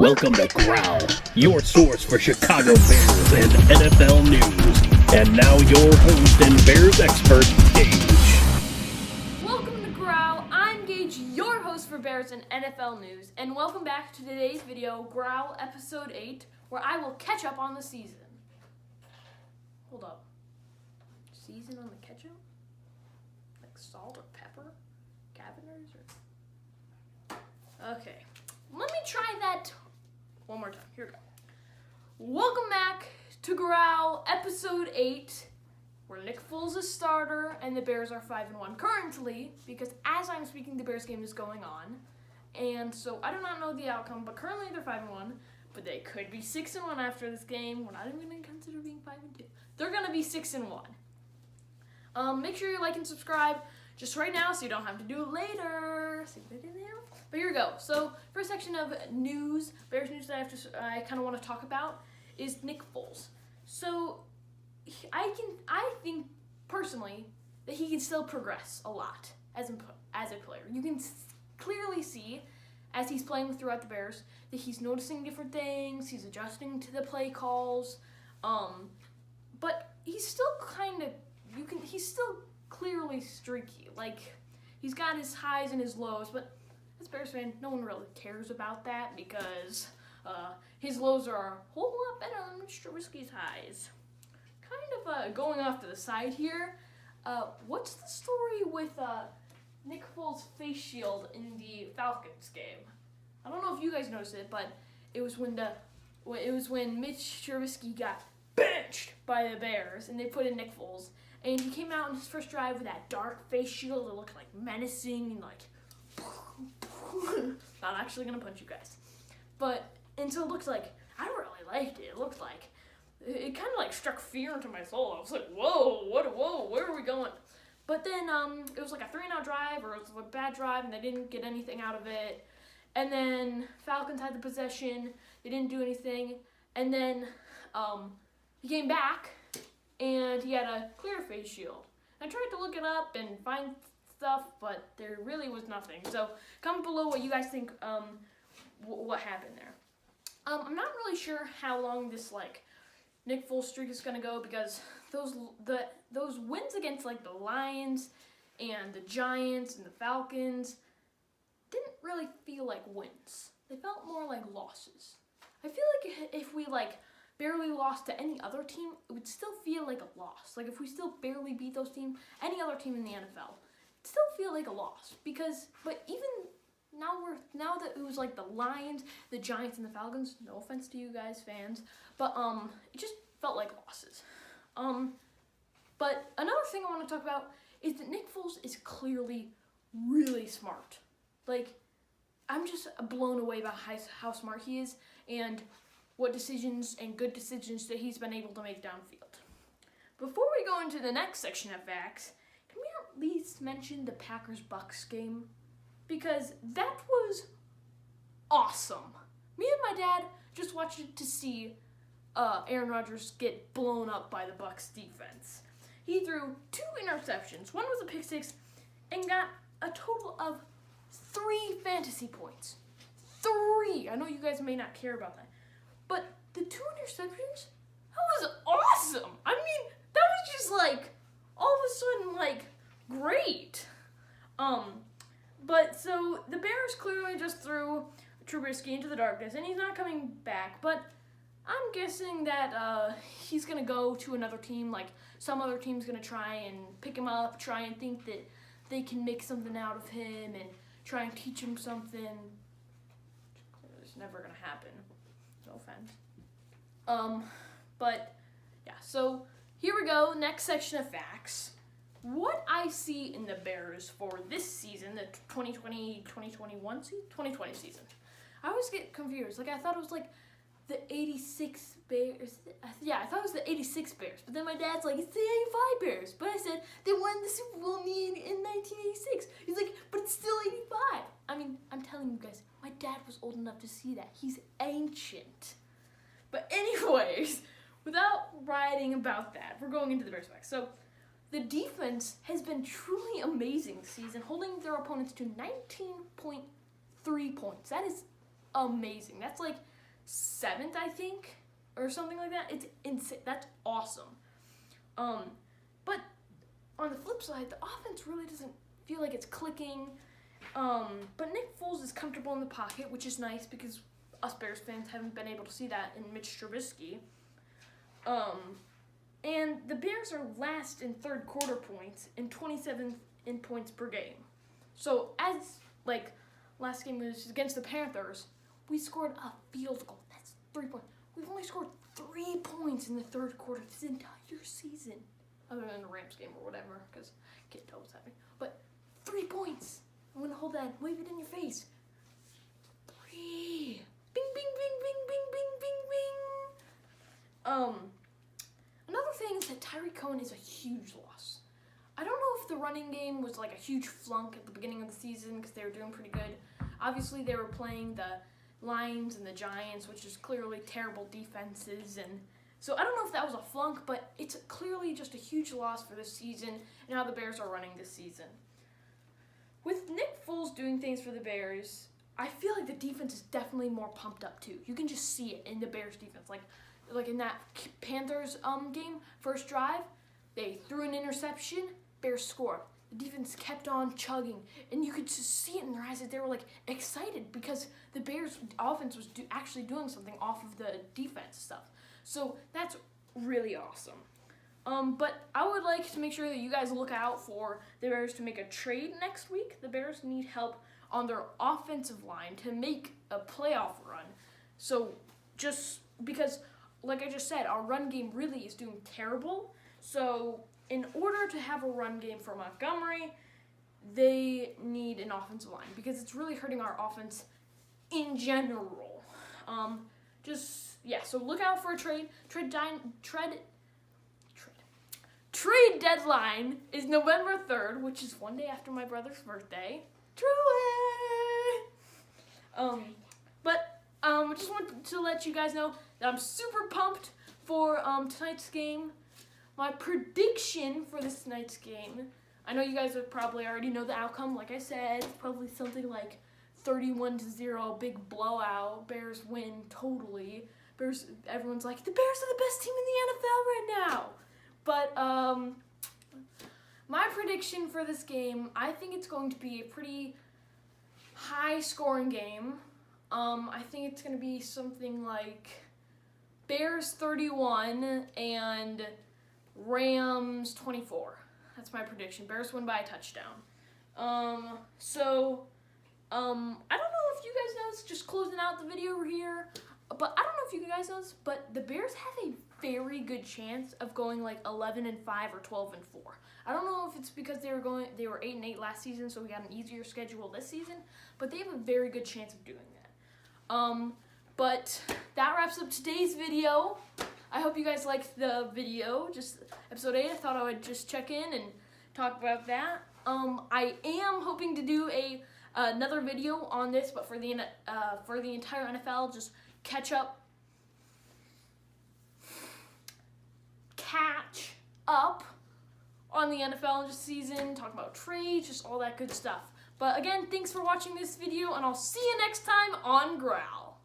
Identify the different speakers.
Speaker 1: Welcome to Growl, your source for Chicago Bears and NFL news. And now your host and Bears expert, Gage.
Speaker 2: Welcome to Growl. I'm Gage, your host for Bears and NFL news. And welcome back to today's video, Growl Episode 8, where I will catch up on the season. Hold up. Season on the ketchup? Like salt or pepper? Cavender's or... Okay. Let me try that one more time. Here we go. Welcome back to Growl Episode 8, where Nick Foles is starter and the Bears are 5-1 currently, because as I'm speaking, the Bears game is going on. And so I do not know the outcome, but currently they're 5-1, but they could be 6-1 after this game. We're not even going to consider being 5-2. They're going to be 6-1. Make sure you like and subscribe just right now so you don't have to do it later. But here we go. So, first section of news, Bears news that I kind of want to talk about is Nick Foles. So, I think personally that he can still progress a lot as a player. You can clearly see as he's playing throughout the Bears that he's noticing different things. He's adjusting to the play calls. But he's still he's still clearly streaky. Like, he's got his highs and his lows, but as a Bears fan, no one really cares about that because his lows are a whole lot better than Trubisky's highs. Kind of going off to the side here, what's the story with Nick Foles' face shield in the Falcons game? I don't know if you guys noticed it, but it was when Mitch Trubisky got benched by the Bears, and they put in Nick Foles, and he came out in his first drive with that dark face shield that looked like menacing and like, not actually gonna punch you guys, and so it looked like, I really liked it. It looked like, it kind of like struck fear into my soul. I was like, whoa, where are we going? But then it was like a 3-and-out drive, or it was a bad drive, and they didn't get anything out of it. And then Falcons had the possession. They didn't do anything. And then he came back, and he had a clear face shield. I tried to look it up and find stuff, but there really was nothing. So comment below what you guys think, what happened there. I'm not really sure how long this Nick Foles streak is gonna go, because those wins against the Lions and the Giants and the Falcons didn't really feel like wins. They felt more like losses. I feel like if we barely lost to any other team, it would still feel like a loss. Like if we still barely beat those teams, any other team in the NFL, it'd still feel like a loss. But even now that it was the Lions, the Giants, and the Falcons, no offense to you guys, fans, but it just felt like losses. But another thing I want to talk about is that Nick Foles is clearly really smart. I'm just blown away by how smart he is and what decisions and good decisions that he's been able to make downfield. Before we go into the next section of facts, can we at least mention the Packers-Bucks game? Because that was awesome. Me and my dad just watched it to see Aaron Rodgers get blown up by the Bucks defense. He threw 2 interceptions. One was a pick six and got a total of 3 fantasy points. 3! I know you guys may not care about that. But the 2 interceptions, that was awesome. I mean, that was just all of a sudden great. But so the Bears clearly just threw Trubisky into the darkness, and he's not coming back. But I'm guessing that he's going to go to another team. Some other team's going to try and pick him up, try and think that they can make something out of him and try and teach him something. It's never going to happen. No offense. But, yeah. So, here we go. Next section of facts. What I see in the Bears for this season, the 2020 season, I always get confused. I thought it was the 86 Bears. Yeah, I thought it was the 86 Bears. But then my dad's like, it's the 85 Bears. But I said, they won the Super Bowl in 1986. He's like, but it's still 85. I mean, I'm telling you guys, my dad was old enough to see that. He's ancient. But anyways, without writing about that, we're going into the Bears facts. So, the defense has been truly amazing this season, holding their opponents to 19.3 points. That is amazing. That's 7th, I think, or something like that. It's insane. That's awesome. But on the flip side, the offense really doesn't feel like it's clicking. But Nick Foles is comfortable in the pocket, which is nice because us Bears fans haven't been able to see that in Mitch Trubisky. And the Bears are last in third quarter points and 27th in points per game. So as last game was against the Panthers, we scored a field goal. That's 3 points. We've only scored 3 points in the third quarter this entire season, other than the Rams game or whatever, because I can't tell what's happening. But 3 points. I'm gonna hold that and wave it in your face. 3. Bing, bing, bing, bing, bing, bing, bing, bing. Another thing is that Tyreek Cohen is a huge loss. I don't know if the running game was like a huge flunk at the beginning of the season because they were doing pretty good. Obviously, they were playing the Lions and the Giants, which is clearly terrible defenses, and so I don't know if that was a flunk, but it's clearly just a huge loss for this season and how the Bears are running this season. With Nick Foles doing things for the Bears, I feel like the defense is definitely more pumped up too. You can just see it in the Bears defense. Like in that Panthers game, first drive, they threw an interception, Bears scored. The defense kept on chugging, and you could just see it in their eyes that they were excited because the Bears offense was actually doing something off of the defense stuff. So that's really awesome. But I would like to make sure that you guys look out for the Bears to make a trade next week. The Bears need help on their offensive line to make a playoff run. So just because, like I just said, our run game really is doing terrible. So in order to have a run game for Montgomery, they need an offensive line because it's really hurting our offense in general. So look out for a trade. Trade deadline is November 3rd, which is one day after my brother's birthday. I just wanted to let you guys know that I'm super pumped for tonight's game. My prediction for this night's game, I know you guys would probably already know the outcome. Like I said, it's probably something like 31-0, big blowout. Bears win totally. Everyone's like, the Bears are the best team in the NFL right now. But my prediction for this game, I think it's going to be a pretty high-scoring game. I think it's going to be something like Bears 31 and Rams 24. That's my prediction. Bears win by a touchdown. I don't know if you guys know this, just closing out the video here, but I don't know if you guys know this, but the Bears have a very good chance of going 11-5 or 12-4. I don't know if it's because they were 8-8 last season, so we got an easier schedule this season, but they have a very good chance of doing that. But that wraps up today's video. I hope you guys liked the video, just episode 8. I thought I would just check in and talk about that. I am hoping to do another video on this, but for the entire NFL, just catch up on the NFL this season, talk about trades, just all that good stuff. But again, thanks for watching this video, and I'll see you next time on Growl.